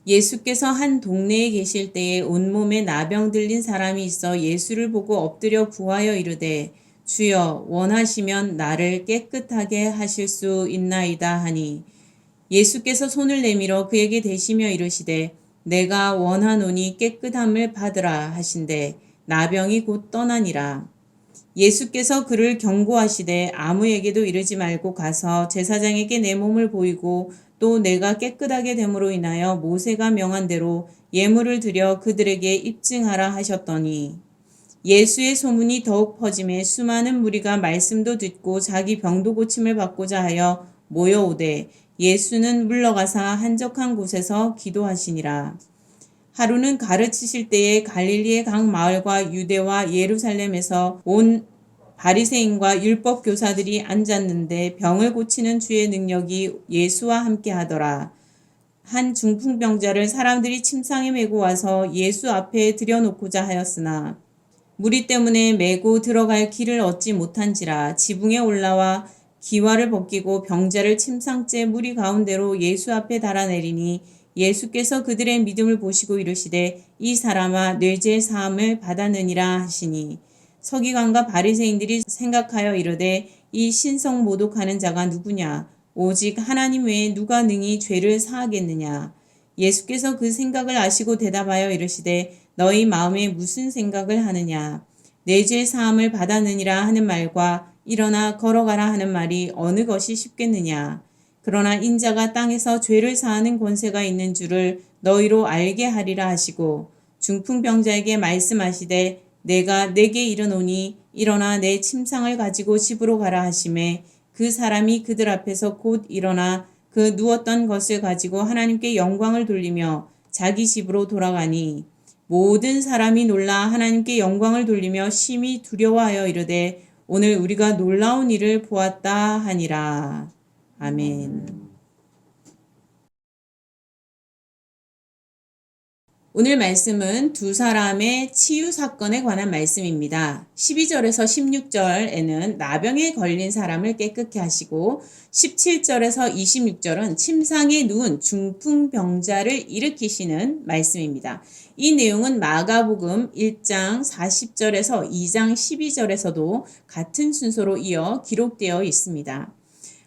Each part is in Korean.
예수께서 한 동네에 계실 때에 온몸에 나병 들린 사람이 있어 예수를 보고 엎드려 구하여 이르되 주여 원하시면 나를 깨끗하게 하실 수 있나이다 하니 예수께서 손을 내밀어 그에게 대시며 이르시되 내가 원하노니 깨끗함을 받으라 하신대 나병이 곧 떠나니라. 예수께서 그를 경고하시되 아무에게도 이르지 말고 가서 제사장에게 내 몸을 보이고 또 내가 깨끗하게 됨으로 인하여 모세가 명한 대로 예물을 드려 그들에게 입증하라 하셨더니 예수의 소문이 더욱 퍼짐에 수많은 무리가 말씀도 듣고 자기 병도 고침을 받고자 하여 모여오되 예수는 물러가사 한적한 곳에서 기도하시니라. 하루는 가르치실 때에 갈릴리의 각 마을과 유대와 예루살렘에서 온 바리새인과 율법 교사들이 앉았는데 병을 고치는 주의 능력이 예수와 함께 하더라. 한 중풍병자를 사람들이 침상에 메고 와서 예수 앞에 들여놓고자 하였으나 무리 때문에 메고 들어갈 길을 얻지 못한지라 지붕에 올라와 기와를 벗기고 병자를 침상째 무리 가운데로 예수 앞에 달아내리니 예수께서 그들의 믿음을 보시고 이르시되 이 사람아 뇌죄 사함을 받았느니라 하시니 서기관과 바리새인들이 생각하여 이르되 이 신성 모독하는 자가 누구냐 오직 하나님 외에 누가 능히 죄를 사하겠느냐. 예수께서 그 생각을 아시고 대답하여 이르시되 너희 마음에 무슨 생각을 하느냐. 내 죄 사함을 받았느니라 하는 말과 일어나 걸어가라 하는 말이 어느 것이 쉽겠느냐. 그러나 인자가 땅에서 죄를 사하는 권세가 있는 줄을 너희로 알게 하리라 하시고 중풍병자에게 말씀하시되 내가 내게 이르노니 일어나 내 침상을 가지고 집으로 가라 하시매 그 사람이 그들 앞에서 곧 일어나 그 누웠던 것을 가지고 하나님께 영광을 돌리며 자기 집으로 돌아가니 모든 사람이 놀라 하나님께 영광을 돌리며 심히 두려워하여 이르되 오늘 우리가 놀라운 일을 보았다 하니라. 아멘. 오늘 말씀은 두 사람의 치유 사건에 관한 말씀입니다. 12절에서 16절에는 나병에 걸린 사람을 깨끗게 하시고 17절에서 26절은 침상에 누운 중풍병자를 일으키시는 말씀입니다. 이 내용은 마가복음 1장 40절에서 2장 12절에서도 같은 순서로 이어 기록되어 있습니다.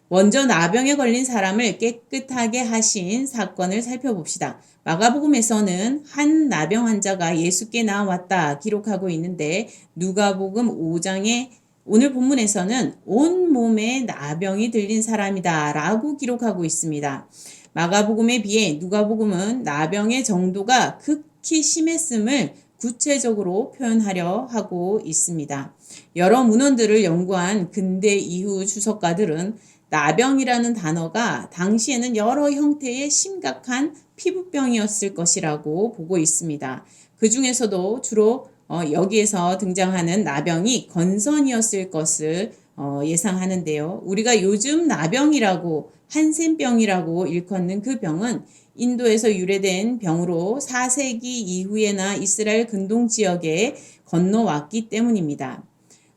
먼저 나병에 걸린 사람을 깨끗하게 하신 사건을 살펴봅시다. 마가복음에서는 한 나병 환자가 예수께 나왔다 기록하고 있는데 누가복음 5장에 오늘 본문에서는 온 몸에 나병이 들린 사람이다 라고 기록하고 있습니다. 마가복음에 비해 누가복음은 나병의 정도가 극히 심했음을 구체적으로 표현하려 하고 있습니다. 여러 문헌들을 연구한 근대 이후 주석가들은 나병이라는 단어가 당시에는 여러 형태의 심각한 피부병이었을 것이라고 보고 있습니다. 그 중에서도 주로 여기에서 등장하는 나병이 건선이었을 것을 예상하는데요. 우리가 요즘 나병이라고 한센병이라고 일컫는 그 병은 인도에서 유래된 병으로 4세기 이후에나 이스라엘 근동 지역에 건너왔기 때문입니다.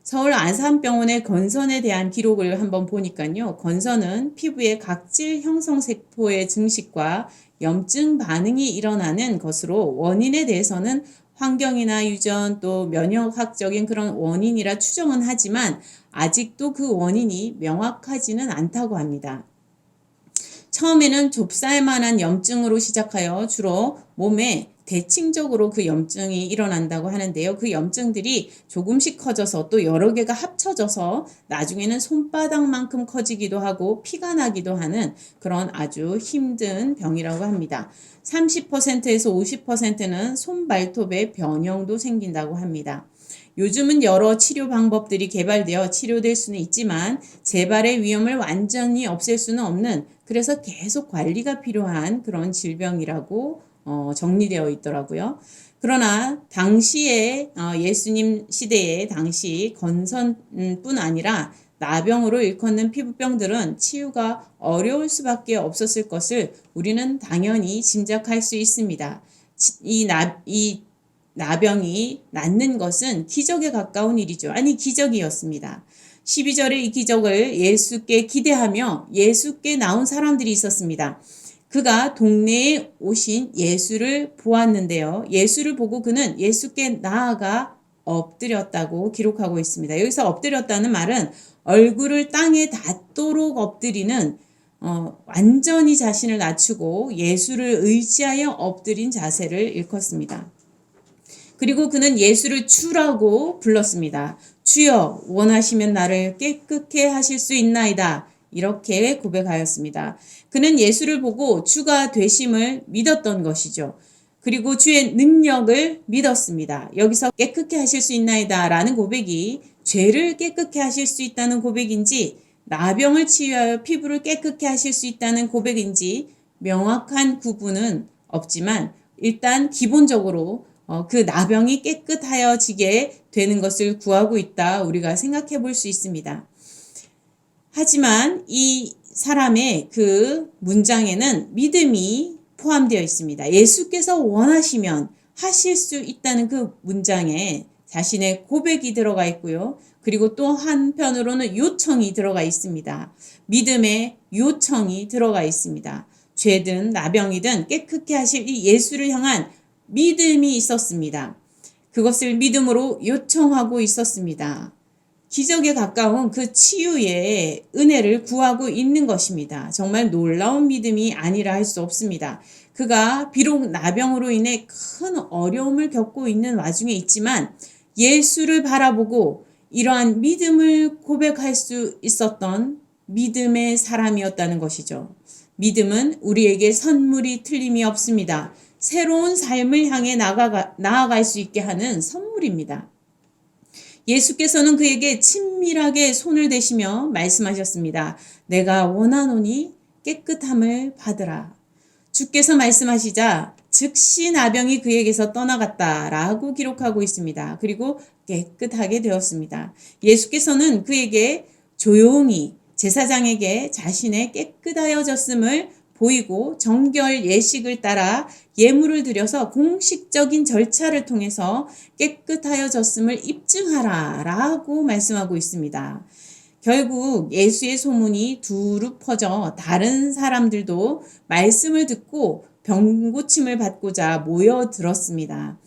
서울 안산병원의 건선에 대한 기록을 한번 보니까요. 건선은 피부의 각질 형성세포의 증식과 염증 반응이 일어나는 것으로 원인에 대해서는 환경이나 유전 또 면역학적인 그런 원인이라 추정은 하지만 아직도 그 원인이 명확하지는 않다고 합니다. 처음에는 좁쌀만한 염증으로 시작하여 주로 몸에 대칭적으로 그 염증이 일어난다고 하는데요. 그 염증들이 조금씩 커져서 또 여러 개가 합쳐져서 나중에는 손바닥만큼 커지기도 하고 피가 나기도 하는 그런 아주 힘든 병이라고 합니다. 30%에서 50%는 손발톱에 변형도 생긴다고 합니다. 요즘은 여러 치료 방법들이 개발되어 치료될 수는 있지만 재발의 위험을 완전히 없앨 수는 없는 그래서 계속 관리가 필요한 그런 질병이라고 정리되어 있더라고요. 그러나 당시에 예수님 시대에 당시 건선뿐 아니라 나병으로 일컫는 피부병들은 치유가 어려울 수밖에 없었을 것을 우리는 당연히 짐작할 수 있습니다. 이 나병이 낫는 것은 기적에 가까운 일이죠. 아니 기적이었습니다. 12절의 이 기적을 예수께 기대하며 예수께 나온 사람들이 있었습니다. 그가 동네에 오신 예수를 보았는데요. 예수를 보고 그는 예수께 나아가 엎드렸다고 기록하고 있습니다. 여기서 엎드렸다는 말은 얼굴을 땅에 닿도록 엎드리는 완전히 자신을 낮추고 예수를 의지하여 엎드린 자세를 일컫습니다. 그리고 그는 예수를 주라고 불렀습니다. 주여 원하시면 나를 깨끗게 하실 수 있나이다. 이렇게 고백하였습니다. 그는 예수를 보고 주가 되심을 믿었던 것이죠. 그리고 주의 능력을 믿었습니다. 여기서 깨끗게 하실 수 있나이다 라는 고백이 죄를 깨끗게 하실 수 있다는 고백인지 나병을 치유하여 피부를 깨끗게 하실 수 있다는 고백인지 명확한 구분은 없지만 일단 기본적으로 그 나병이 깨끗하여지게 되는 것을 구하고 있다 우리가 생각해 볼 수 있습니다. 하지만 이 사람의 그 문장에는 믿음이 포함되어 있습니다. 예수께서 원하시면 하실 수 있다는 그 문장에 자신의 고백이 들어가 있고요. 그리고 또 한편으로는 요청이 들어가 있습니다. 믿음의 요청이 들어가 있습니다. 죄든 나병이든 깨끗게 하실 이 예수를 향한 믿음이 있었습니다. 그것을 믿음으로 요청하고 있었습니다. 기적에 가까운 그 치유의 은혜를 구하고 있는 것입니다. 정말 놀라운 믿음이 아니라 할 수 없습니다. 그가 비록 나병으로 인해 큰 어려움을 겪고 있는 와중에 있지만 예수를 바라보고 이러한 믿음을 고백할 수 있었던 믿음의 사람이었다는 것이죠. 믿음은 우리에게 선물이 틀림이 없습니다. 새로운 삶을 향해 나아갈 수 있게 하는 선물입니다. 예수께서는 그에게 친밀하게 손을 대시며 말씀하셨습니다. 내가 원하노니 깨끗함을 받으라. 주께서 말씀하시자 즉시 나병이 그에게서 떠나갔다라고 기록하고 있습니다. 그리고 깨끗하게 되었습니다. 예수께서는 그에게 조용히 제사장에게 자신의 깨끗하여졌음을 보이고 정결 예식을 따라 예물을 드려서 공식적인 절차를 통해서 깨끗하여졌음을 입증하라 라고 말씀하고 있습니다. 결국 예수의 소문이 두루 퍼져 다른 사람들도 말씀을 듣고 병고침을 받고자 모여들었습니다.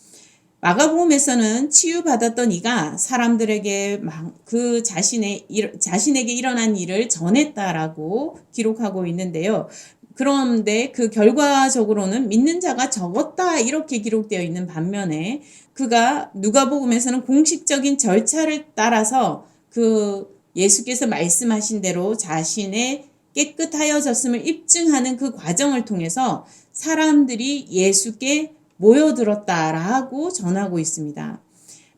마가복음에서는 치유받았던 이가 사람들에게 그 자신에게 일어난 일을 전했다라고 기록하고 있는데요. 그런데 그 결과적으로는 믿는 자가 적었다 이렇게 기록되어 있는 반면에 그가 누가복음에서는 공식적인 절차를 따라서 그 예수께서 말씀하신 대로 자신의 깨끗하여졌음을 입증하는 그 과정을 통해서 사람들이 예수께 모여들었다라고 전하고 있습니다.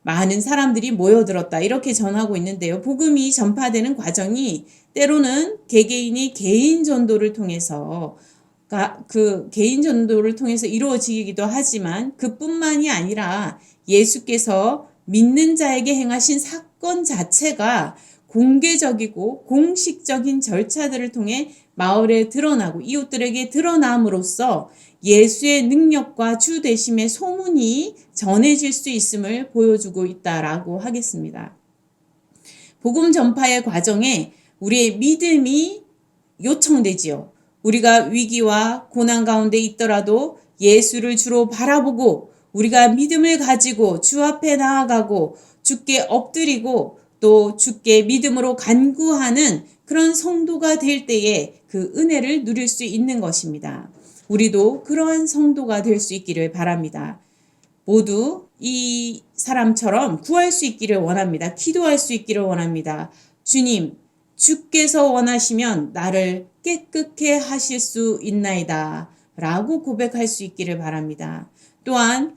많은 사람들이 모여들었다 이렇게 전하고 있는데요. 복음이 전파되는 과정이 때로는 개개인이 개인 전도를 통해서 이루어지기도 하지만 그뿐만이 아니라 예수께서 믿는 자에게 행하신 사건 자체가 공개적이고 공식적인 절차들을 통해 마을에 드러나고 이웃들에게 드러남으로써 예수의 능력과 주 되심의 소문이 전해질 수 있음을 보여주고 있다라고 하겠습니다. 복음 전파의 과정에 우리의 믿음이 요청되지요. 우리가 위기와 고난 가운데 있더라도 예수를 주로 바라보고 우리가 믿음을 가지고 주 앞에 나아가고 주께 엎드리고 또 주께 믿음으로 간구하는 그런 성도가 될 때에 그 은혜를 누릴 수 있는 것입니다. 우리도 그러한 성도가 될 수 있기를 바랍니다. 모두 이 사람처럼 구할 수 있기를 원합니다. 기도할 수 있기를 원합니다. 주님, 주께서 원하시면 나를 깨끗게 하실 수 있나이다 라고 고백할 수 있기를 바랍니다. 또한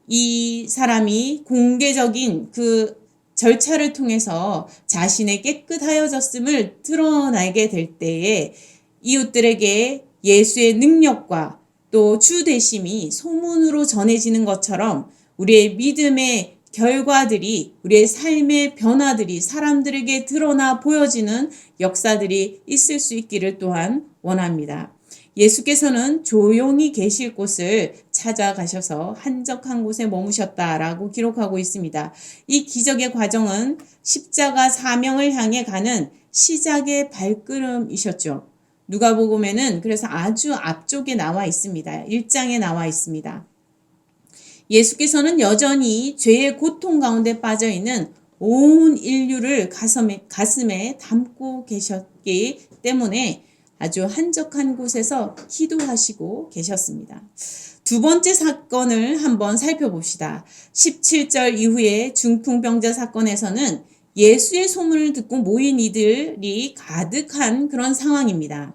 이 사람이 공개적인 그 절차를 통해서 자신의 깨끗하여졌음을 드러나게 될 때에 이웃들에게 예수의 능력과 또 주 되심이 소문으로 전해지는 것처럼 우리의 믿음의 결과들이 우리의 삶의 변화들이 사람들에게 드러나 보여지는 역사들이 있을 수 있기를 또한 원합니다. 예수께서는 조용히 계실 곳을 찾아가셔서 한적한 곳에 머무셨다라고 기록하고 있습니다. 이 기적의 과정은 십자가 사명을 향해 가는 시작의 발걸음이셨죠. 누가복음에는 그래서 아주 앞쪽에 나와 있습니다. 1장에 나와 있습니다. 예수께서는 여전히 죄의 고통 가운데 빠져 있는 온 인류를 가슴에 담고 계셨기 때문에 아주 한적한 곳에서 기도하시고 계셨습니다. 두 번째 사건을 한번 살펴봅시다. 17절 이후에 중풍병자 사건에서는 예수의 소문을 듣고 모인 이들이 가득한 그런 상황입니다.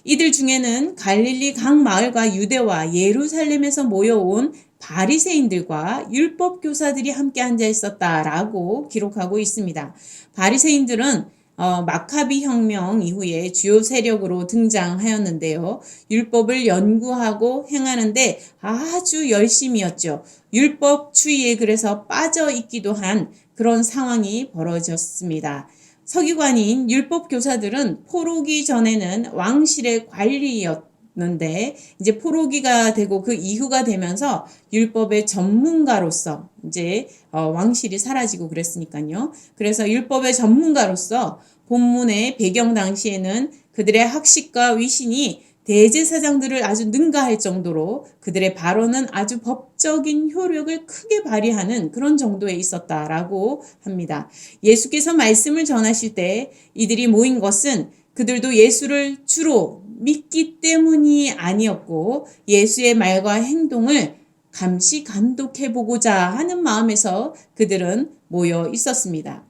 이들 중에는 갈릴리 각 마을과 유대와 예루살렘에서 모여온 바리새인들과 율법 교사들이 함께 앉아 있었다라고 기록하고 있습니다. 바리새인들은 마카비 혁명 이후에 주요 세력으로 등장하였는데요. 율법을 연구하고 행하는데 아주 열심이었죠. 율법주의에 그래서 빠져 있기도 한 그런 상황이 벌어졌습니다. 서기관인 율법 교사들은 포로기 전에는 왕실의 관리였는데 이제 포로기가 되고 그 이후가 되면서 율법의 전문가로서 이제 왕실이 사라지고 그랬으니까요. 그래서 율법의 전문가로서 본문의 배경 당시에는 그들의 학식과 위신이 대제사장들을 아주 능가할 정도로 그들의 발언은 아주 법적인 효력을 크게 발휘하는 그런 정도에 있었다라고 합니다. 예수께서 말씀을 전하실 때 이들이 모인 것은 그들도 예수를 주로 믿기 때문이 아니었고 예수의 말과 행동을 감시 감독해 보고자 하는 마음에서 그들은 모여 있었습니다.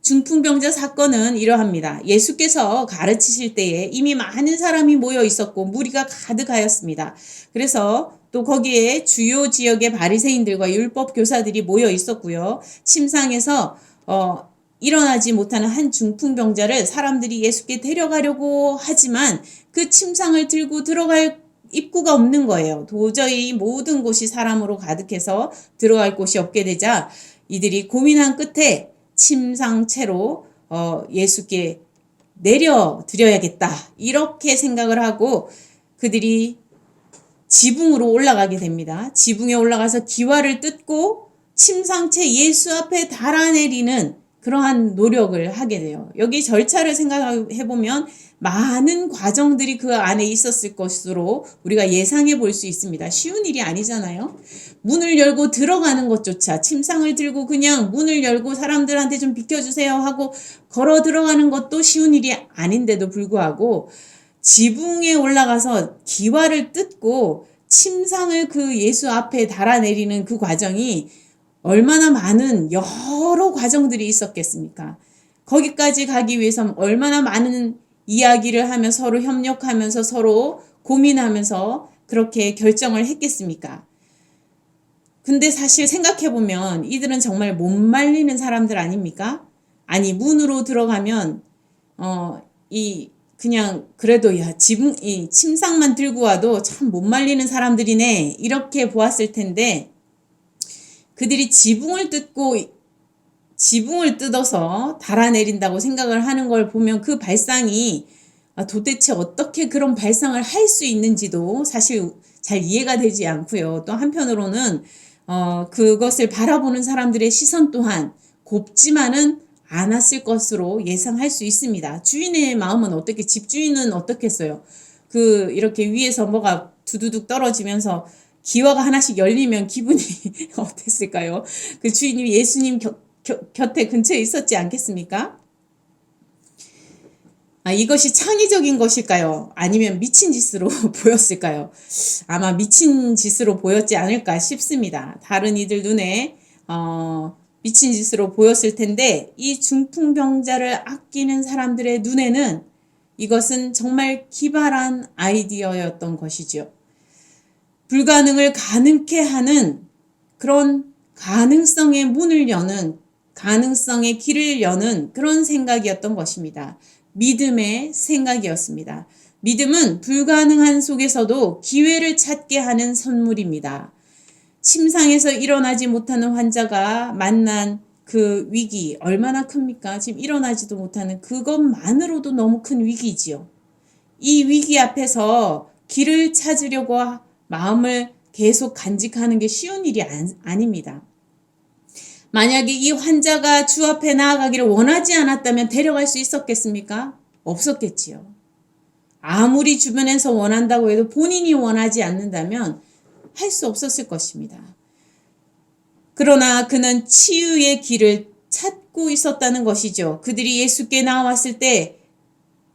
중풍병자 사건은 이러합니다. 예수께서 가르치실 때에 이미 많은 사람이 모여 있었고 무리가 가득하였습니다. 그래서 또 거기에 주요 지역의 바리새인들과 율법 교사들이 모여 있었고요. 침상에서 일어나지 못하는 한 중풍병자를 사람들이 예수께 데려가려고 하지만 그 침상을 들고 들어갈 입구가 없는 거예요. 도저히 모든 곳이 사람으로 가득해서 들어갈 곳이 없게 되자 이들이 고민한 끝에 침상채로 예수께 내려드려야겠다 이렇게 생각을 하고 그들이 지붕으로 올라가게 됩니다. 지붕에 올라가서 기와를 뜯고 침상채 예수 앞에 달아내리는 그러한 노력을 하게 돼요. 여기 절차를 생각해보면 많은 과정들이 그 안에 있었을 것으로 우리가 예상해 볼 수 있습니다. 쉬운 일이 아니잖아요. 문을 열고 들어가는 것조차 침상을 들고 그냥 문을 열고 사람들한테 좀 비켜주세요 하고 걸어 들어가는 것도 쉬운 일이 아닌데도 불구하고 지붕에 올라가서 기와를 뜯고 침상을 그 예수 앞에 달아내리는 그 과정이 얼마나 많은 여러 과정들이 있었겠습니까? 거기까지 가기 위해서 얼마나 많은 이야기를 하며 서로 협력하면서 서로 고민하면서 그렇게 결정을 했겠습니까? 근데 사실 생각해보면 이들은 정말 못 말리는 사람들 아닙니까? 아니 문으로 들어가면 그냥 그래도 야 지붕 이 침상만 들고 와도 참 못 말리는 사람들이네 이렇게 보았을 텐데 그들이 지붕을 뜯어서 달아내린다고 생각을 하는 걸 보면 그 발상이 도대체 어떻게 그런 발상을 할 수 있는지도 사실 잘 이해가 되지 않고요. 또 한편으로는 그것을 바라보는 사람들의 시선 또한 곱지만은 않았을 것으로 예상할 수 있습니다. 주인의 마음은 어떻게, 집주인은 어떻겠어요? 이렇게 위에서 뭐가 두두둑 떨어지면서 기와가 하나씩 열리면 기분이 어땠을까요? 그 주인이 예수님 곁에 근처에 있었지 않겠습니까? 이것이 창의적인 것일까요? 아니면 미친 짓으로 보였을까요? 아마 미친 짓으로 보였지 않을까 싶습니다. 다른 이들 눈에 미친 짓으로 보였을 텐데 이 중풍병자를 아끼는 사람들의 눈에는 이것은 정말 기발한 아이디어였던 것이죠. 불가능을 가능케 하는 그런 가능성의 문을 여는 가능성의 길을 여는 그런 생각이었던 것입니다. 믿음의 생각이었습니다. 믿음은 불가능한 속에서도 기회를 찾게 하는 선물입니다. 침상에서 일어나지 못하는 환자가 만난 그 위기 얼마나 큽니까? 지금 일어나지도 못하는 그것만으로도 너무 큰 위기지요. 이 위기 앞에서 길을 찾으려고 마음을 계속 간직하는 게 쉬운 일이 아닙니다. 만약에 이 환자가 주 앞에 나아가기를 원하지 않았다면 데려갈 수 있었겠습니까? 없었겠지요. 아무리 주변에서 원한다고 해도 본인이 원하지 않는다면 할 수 없었을 것입니다. 그러나 그는 치유의 길을 찾고 있었다는 것이죠. 그들이 예수께 나왔을 때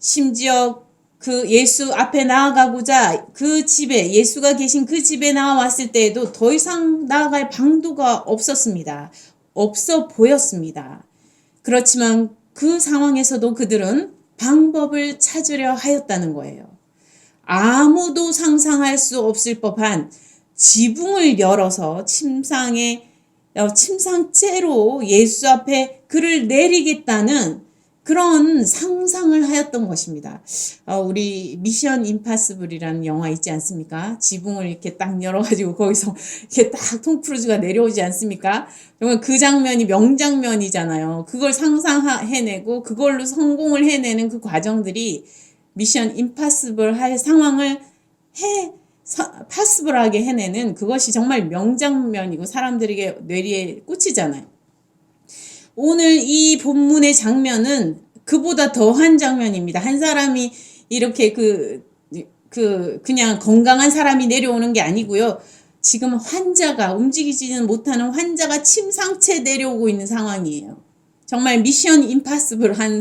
심지어 그 예수 앞에 나아가고자 그 집에 예수가 계신 그 집에 나왔을 때에도 더 이상 나아갈 방도가 없었습니다. 없어 보였습니다. 그렇지만 그 상황에서도 그들은 방법을 찾으려 하였다는 거예요. 아무도 상상할 수 없을 법한 지붕을 열어서 침상째로 예수 앞에 그를 내리겠다는 그런 상상을 하였던 것입니다. 우리 미션 임파서블이라는 영화 있지 않습니까? 지붕을 이렇게 딱 열어가지고 거기서 이렇게 딱 톰 크루즈가 내려오지 않습니까? 정말 그 장면이 명장면이잖아요. 그걸 상상해내고 그걸로 성공을 해내는 그 과정들이 미션 임파서블 할 상황을 파스블하게 해내는 그것이 정말 명장면이고 사람들에게 뇌리에 꽂히잖아요. 오늘 이 본문의 장면은 그보다 더한 장면입니다. 한 사람이 이렇게 그냥 건강한 사람이 내려오는 게 아니고요. 지금 환자가 움직이지는 못하는 환자가 침상채 내려오고 있는 상황이에요. 정말 미션 임파서블한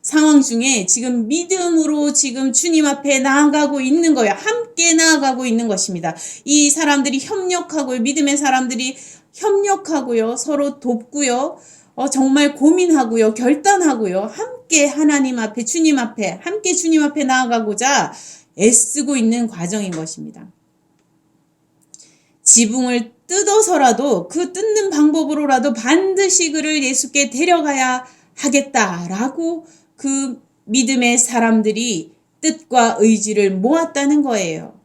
상황 중에 지금 믿음으로 지금 주님 앞에 나아가고 있는 거예요. 함께 나아가고 있는 것입니다. 이 사람들이 협력하고요. 믿음의 사람들이 협력하고요. 서로 돕고요. 정말 고민하고요. 결단하고요. 함께 하나님 앞에 함께 주님 앞에 나아가고자 애쓰고 있는 과정인 것입니다. 지붕을 뜯어서라도 그 뜯는 방법으로라도 반드시 그를 예수께 데려가야 하겠다라고 그 믿음의 사람들이 뜻과 의지를 모았다는 거예요.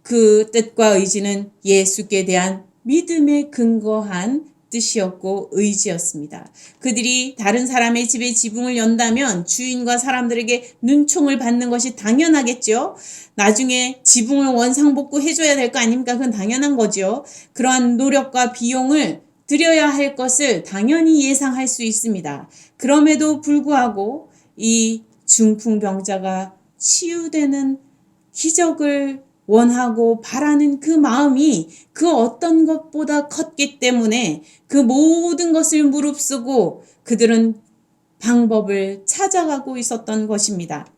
그 뜻과 의지는 예수께 대한 믿음에 근거한 뜻이었고 의지였습니다. 그들이 다른 사람의 집에 지붕을 연다면 주인과 사람들에게 눈총을 받는 것이 당연하겠죠. 나중에 지붕을 원상복구 해줘야 될 거 아닙니까? 그건 당연한 거죠. 그러한 노력과 비용을 들여야 할 것을 당연히 예상할 수 있습니다. 그럼에도 불구하고 이 중풍병자가 치유되는 기적을 원하고 바라는 그 마음이 그 어떤 것보다 컸기 때문에 그 모든 것을 무릅쓰고 그들은 방법을 찾아가고 있었던 것입니다.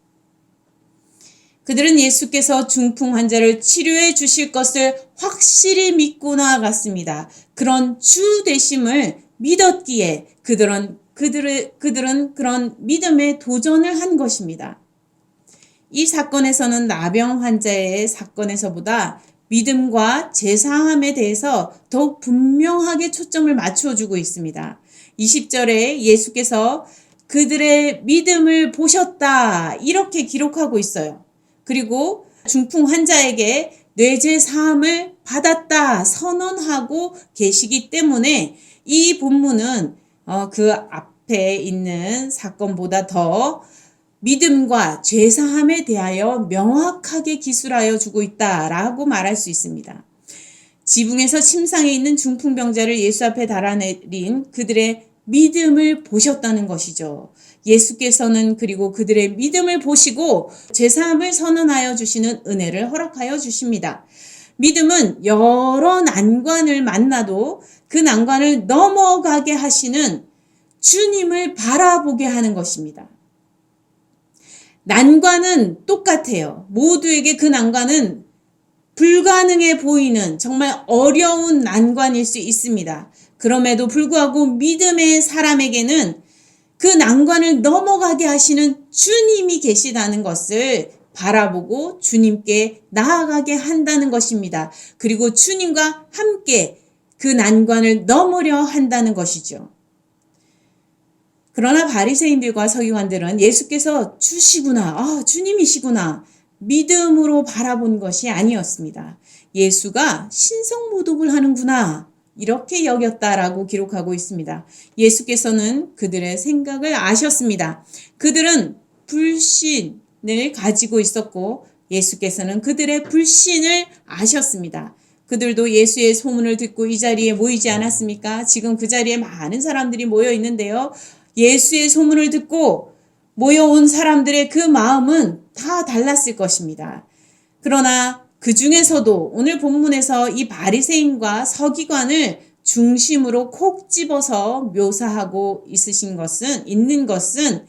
그들은 예수께서 중풍 환자를 치료해 주실 것을 확실히 믿고 나아갔습니다. 그런 주 되심을 믿었기에 그들은 그런 믿음에 도전을 한 것입니다. 이 사건에서는 나병 환자의 사건에서보다 믿음과 제사함에 대해서 더욱 분명하게 초점을 맞춰주고 있습니다. 20절에 예수께서 그들의 믿음을 보셨다 이렇게 기록하고 있어요. 그리고 중풍 환자에게 뇌제 사함을 받았다 선언하고 계시기 때문에 이 본문은 그 앞에 있는 사건보다 더 믿음과 죄사함에 대하여 명확하게 기술하여 주고 있다라고 말할 수 있습니다. 지붕에서 침상에 있는 중풍병자를 예수 앞에 달아내린 그들의 믿음을 보셨다는 것이죠. 예수께서는 그리고 그들의 믿음을 보시고 죄사함을 선언하여 주시는 은혜를 허락하여 주십니다. 믿음은 여러 난관을 만나도 그 난관을 넘어가게 하시는 주님을 바라보게 하는 것입니다. 난관은 똑같아요. 모두에게 그 난관은 불가능해 보이는 정말 어려운 난관일 수 있습니다. 그럼에도 불구하고 믿음의 사람에게는 그 난관을 넘어가게 하시는 주님이 계시다는 것을 바라보고 주님께 나아가게 한다는 것입니다. 그리고 주님과 함께 그 난관을 넘으려 한다는 것이죠. 그러나 바리새인들과 서기관들은 예수께서 주시구나, 주님이시구나 믿음으로 바라본 것이 아니었습니다. 예수가 신성모독을 하는구나 이렇게 여겼다라고 기록하고 있습니다. 예수께서는 그들의 생각을 아셨습니다. 그들은 불신을 가지고 있었고 예수께서는 그들의 불신을 아셨습니다. 그들도 예수의 소문을 듣고 이 자리에 모이지 않았습니까? 지금 그 자리에 많은 사람들이 모여 있는데요. 예수의 소문을 듣고 모여온 사람들의 그 마음은 다 달랐을 것입니다. 그러나 그 중에서도 오늘 본문에서 이 바리새인과 서기관을 중심으로 콕 집어서 묘사하고 있는 것은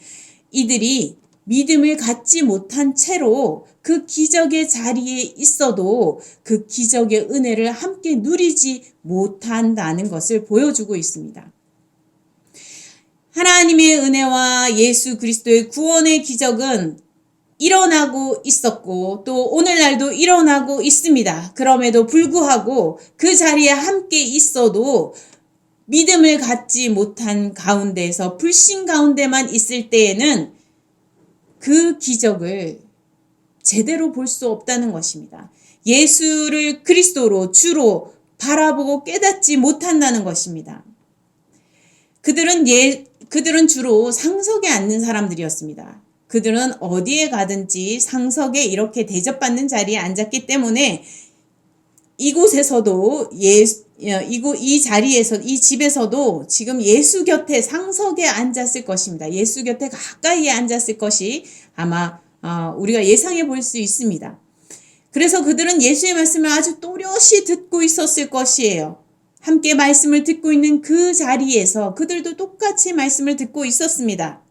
이들이 믿음을 갖지 못한 채로 그 기적의 자리에 있어도 그 기적의 은혜를 함께 누리지 못한다는 것을 보여주고 있습니다. 하나님의 은혜와 예수 그리스도의 구원의 기적은 일어나고 있었고 또 오늘날도 일어나고 있습니다. 그럼에도 불구하고 그 자리에 함께 있어도 믿음을 갖지 못한 가운데에서 불신 가운데만 있을 때에는 그 기적을 제대로 볼 수 없다는 것입니다. 예수를 그리스도로 주로 바라보고 깨닫지 못한다는 것입니다. 그들은 주로 상석에 앉는 사람들이었습니다. 그들은 어디에 가든지 상석에 이렇게 대접받는 자리에 앉았기 때문에 이곳에서도 이 자리에서 이 집에서도 지금 예수 곁에 상석에 앉았을 것입니다. 예수 곁에 가까이에 앉았을 것이 아마 우리가 예상해 볼 수 있습니다. 그래서 그들은 예수의 말씀을 아주 또렷이 듣고 있었을 것이에요. 함께 말씀을 듣고 있는 그 자리에서 그들도 똑같이 말씀을 듣고 있었습니다.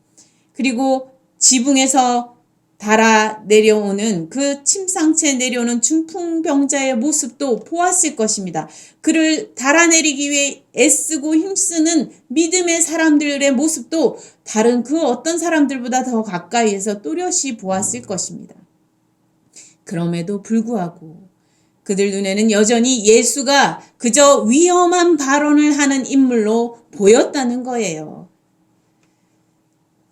그리고 지붕에서 달아 내려오는 그 침상채 내려오는 중풍병자의 모습도 보았을 것입니다. 그를 달아내리기 위해 애쓰고 힘쓰는 믿음의 사람들의 모습도 다른 그 어떤 사람들보다 더 가까이에서 또렷이 보았을 것입니다. 그럼에도 불구하고 그들 눈에는 여전히 예수가 그저 위험한 발언을 하는 인물로 보였다는 거예요.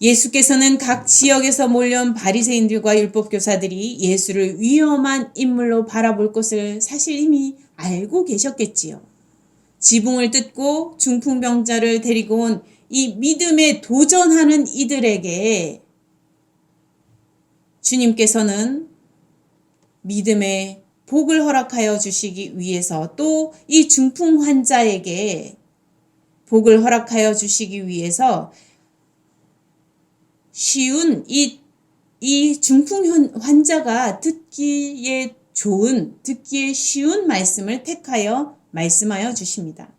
예수께서는 각 지역에서 몰려온 바리새인들과 율법교사들이 예수를 위험한 인물로 바라볼 것을 사실 이미 알고 계셨겠지요. 지붕을 뜯고 중풍병자를 데리고 온 이 믿음에 도전하는 이들에게 주님께서는 믿음의 복을 허락하여 주시기 위해서 또 이 중풍 환자에게 복을 허락하여 주시기 위해서 쉬운 이 중풍 환자가 듣기에 쉬운 말씀을 택하여 말씀하여 주십니다.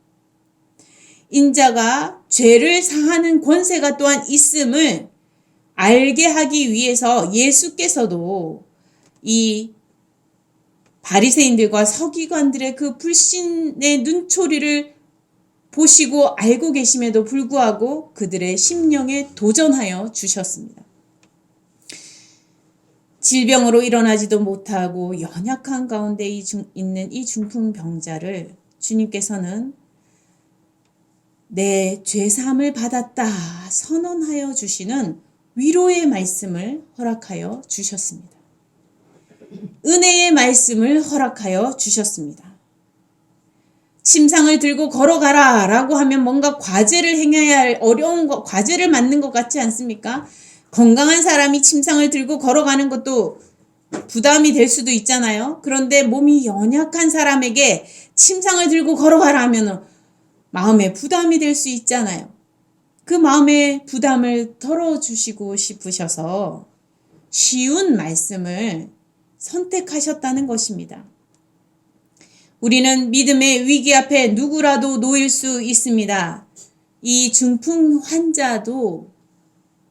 인자가 죄를 사하는 권세가 또한 있음을 알게 하기 위해서 예수께서도 이 바리새인들과 서기관들의 그 불신의 눈초리를 보시고 알고 계심에도 불구하고 그들의 심령에 도전하여 주셨습니다. 질병으로 일어나지도 못하고 연약한 가운데 있는 이 중풍병자를 주님께서는 내 죄사함을 받았다 선언하여 주시는 위로의 말씀을 허락하여 주셨습니다. 은혜의 말씀을 허락하여 주셨습니다. 침상을 들고 걸어가라 라고 하면 뭔가 과제를 행해야 할 과제를 맡는 것 같지 않습니까? 건강한 사람이 침상을 들고 걸어가는 것도 부담이 될 수도 있잖아요. 그런데 몸이 연약한 사람에게 침상을 들고 걸어가라 하면 마음에 부담이 될 수 있잖아요. 그 마음의 부담을 덜어주시고 싶으셔서 쉬운 말씀을 선택하셨다는 것입니다. 우리는 믿음의 위기 앞에 누구라도 놓일 수 있습니다. 이 중풍 환자도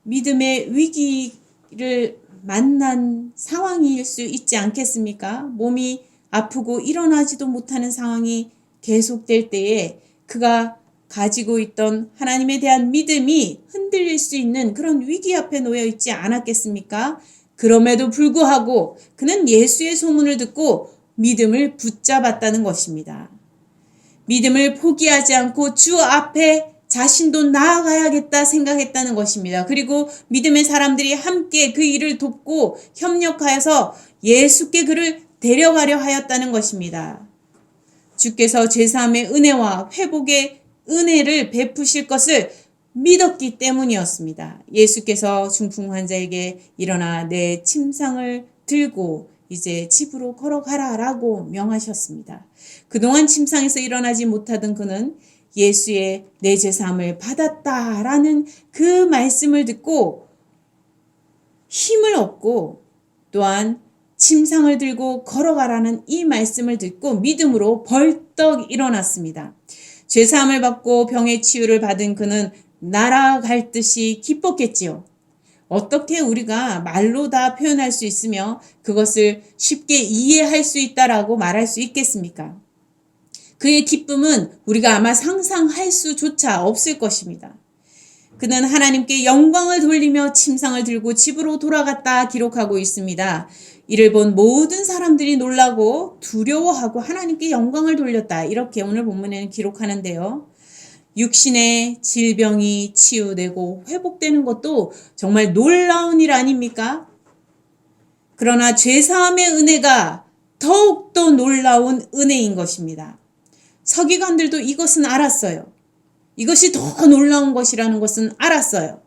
믿음의 위기를 만난 상황일 수 있지 않겠습니까? 몸이 아프고 일어나지도 못하는 상황이 계속될 때에 그가 가지고 있던 하나님에 대한 믿음이 흔들릴 수 있는 그런 위기 앞에 놓여 있지 않았겠습니까? 그럼에도 불구하고 그는 예수의 소문을 듣고 믿음을 붙잡았다는 것입니다. 믿음을 포기하지 않고 주 앞에 자신도 나아가야겠다 생각했다는 것입니다. 그리고 믿음의 사람들이 함께 그 일을 돕고 협력하여서 예수께 그를 데려가려 하였다는 것입니다. 주께서 죄사함의 은혜와 회복의 은혜를 베푸실 것을 믿었기 때문이었습니다. 예수께서 중풍 환자에게 일어나 내 침상을 들고 이제 집으로 걸어가라 라고 명하셨습니다. 그동안 침상에서 일어나지 못하던 그는 예수의 내 죄사함을 받았다라는 그 말씀을 듣고 힘을 얻고 또한 침상을 들고 걸어가라는 이 말씀을 듣고 믿음으로 벌떡 일어났습니다. 죄사함을 받고 병의 치유를 받은 그는 날아갈 듯이 기뻤겠지요. 어떻게 우리가 말로 다 표현할 수 있으며 그것을 쉽게 이해할 수 있다라고 말할 수 있겠습니까? 그의 기쁨은 우리가 아마 상상할 수조차 없을 것입니다. 그는 하나님께 영광을 돌리며 침상을 들고 집으로 돌아갔다 기록하고 있습니다. 이를 본 모든 사람들이 놀라고 두려워하고 하나님께 영광을 돌렸다. 이렇게 오늘 본문에는 기록하는데요. 육신의 질병이 치유되고 회복되는 것도 정말 놀라운 일 아닙니까? 그러나 죄사함의 은혜가 더욱더 놀라운 은혜인 것입니다. 서기관들도 이것은 알았어요. 이것이 더 놀라운 것이라는 것은 알았어요.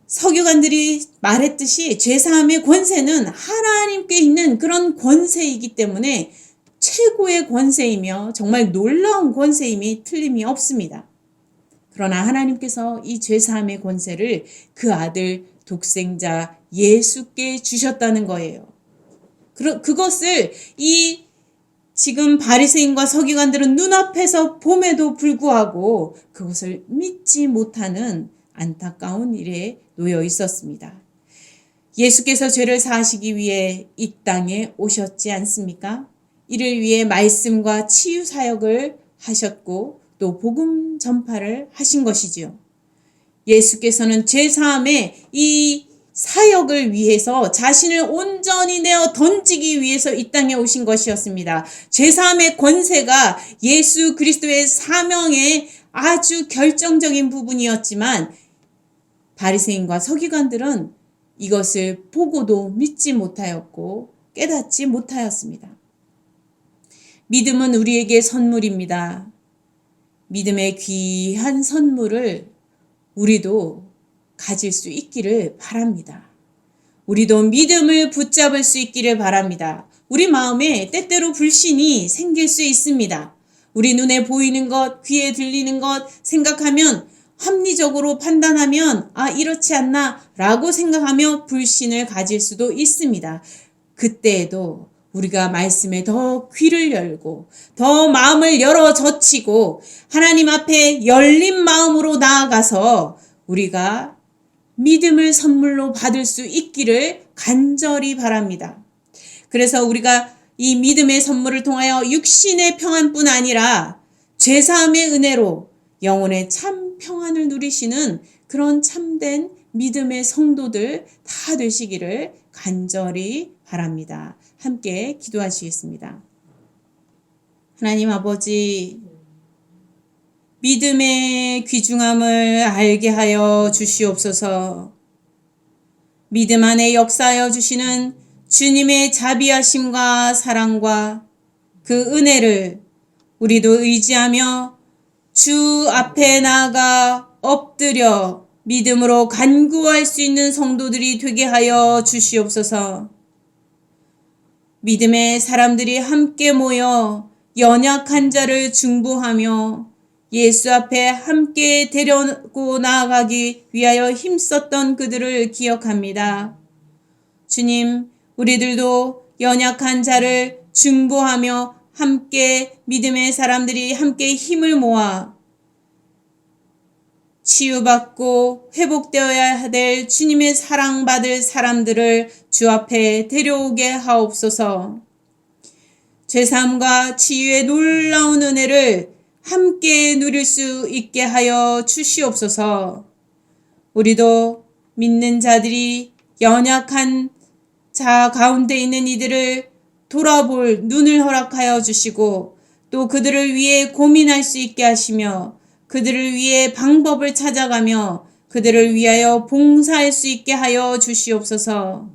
서기관들이 말했듯이 죄사함의 권세는 하나님께 있는 그런 권세이기 때문에 최고의 권세이며 정말 놀라운 권세임이 틀림이 없습니다. 그러나 하나님께서 이 죄사함의 권세를 그 아들 독생자 예수께 주셨다는 거예요. 그것을 이 지금 바리새인과 서기관들은 눈앞에서 봄에도 불구하고 그것을 믿지 못하는 안타까운 일에 놓여 있었습니다. 예수께서 죄를 사하시기 위해 이 땅에 오셨지 않습니까? 이를 위해 말씀과 치유 사역을 하셨고 또 복음 전파를 하신 것이지요. 예수께서는 죄사함의 이 사역을 위해서 자신을 온전히 내어 던지기 위해서 이 땅에 오신 것이었습니다. 죄사함의 권세가 예수 그리스도의 사명의 아주 결정적인 부분이었지만 바리새인과 서기관들은 이것을 보고도 믿지 못하였고 깨닫지 못하였습니다. 믿음은 우리에게 선물입니다. 믿음의 귀한 선물을 우리도 가질 수 있기를 바랍니다. 우리도 믿음을 붙잡을 수 있기를 바랍니다. 우리 마음에 때때로 불신이 생길 수 있습니다. 우리 눈에 보이는 것, 귀에 들리는 것 생각하면 합리적으로 판단하면 이렇지 않나 라고 생각하며 불신을 가질 수도 있습니다. 그때에도 우리가 말씀에 더 귀를 열고 더 마음을 열어 젖히고 하나님 앞에 열린 마음으로 나아가서 우리가 믿음을 선물로 받을 수 있기를 간절히 바랍니다. 그래서 우리가 이 믿음의 선물을 통하여 육신의 평안뿐 아니라 죄사함의 은혜로 영혼의 참 평안을 누리시는 그런 참된 믿음의 성도들 다 되시기를 간절히 바랍니다. 함께 기도하시겠습니다. 하나님 아버지, 믿음의 귀중함을 알게 하여 주시옵소서. 믿음 안에 역사하여 주시는 주님의 자비하심과 사랑과 그 은혜를 우리도 의지하며 주 앞에 나아가 엎드려 믿음으로 간구할 수 있는 성도들이 되게 하여 주시옵소서. 믿음의 사람들이 함께 모여 연약한 자를 중보하며 예수 앞에 함께 데려고 나아가기 위하여 힘썼던 그들을 기억합니다. 주님, 우리들도 연약한 자를 중보하며 함께 믿음의 사람들이 함께 힘을 모아 치유받고 회복되어야 될 주님의 사랑받을 사람들을 주 앞에 데려오게 하옵소서. 죄사함과 치유의 놀라운 은혜를 함께 누릴 수 있게 하여 주시옵소서. 우리도 믿는 자들이 연약한 자 가운데 있는 이들을 돌아볼 눈을 허락하여 주시고 또 그들을 위해 고민할 수 있게 하시며 그들을 위해 방법을 찾아가며 그들을 위하여 봉사할 수 있게 하여 주시옵소서.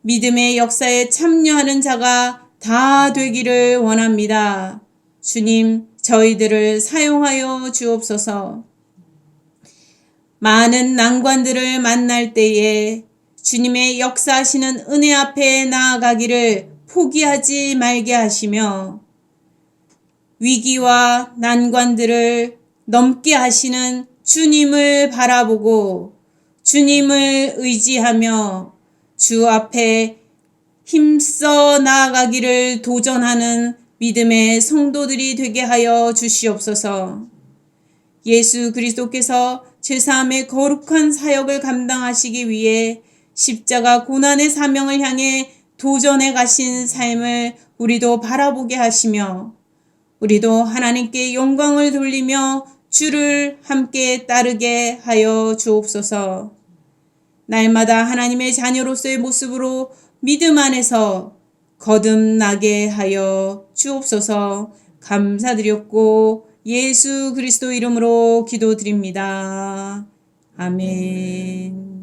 믿음의 역사에 참여하는 자가 다 되기를 원합니다. 주님, 저희들을 사용하여 주옵소서. 많은 난관들을 만날 때에 주님의 역사하시는 은혜 앞에 나아가기를 포기하지 말게 하시며 위기와 난관들을 넘게 하시는 주님을 바라보고 주님을 의지하며 주 앞에 힘써 나아가기를 도전하는 믿음의 성도들이 되게 하여 주시옵소서. 예수 그리스도께서 제사함의 거룩한 사역을 감당하시기 위해 십자가 고난의 사명을 향해 도전해 가신 삶을 우리도 바라보게 하시며 우리도 하나님께 영광을 돌리며 주를 함께 따르게 하여 주옵소서. 날마다 하나님의 자녀로서의 모습으로 믿음 안에서 거듭나게 하여 주옵소서. 감사드렸고 예수 그리스도 이름으로 기도드립니다. 아멘.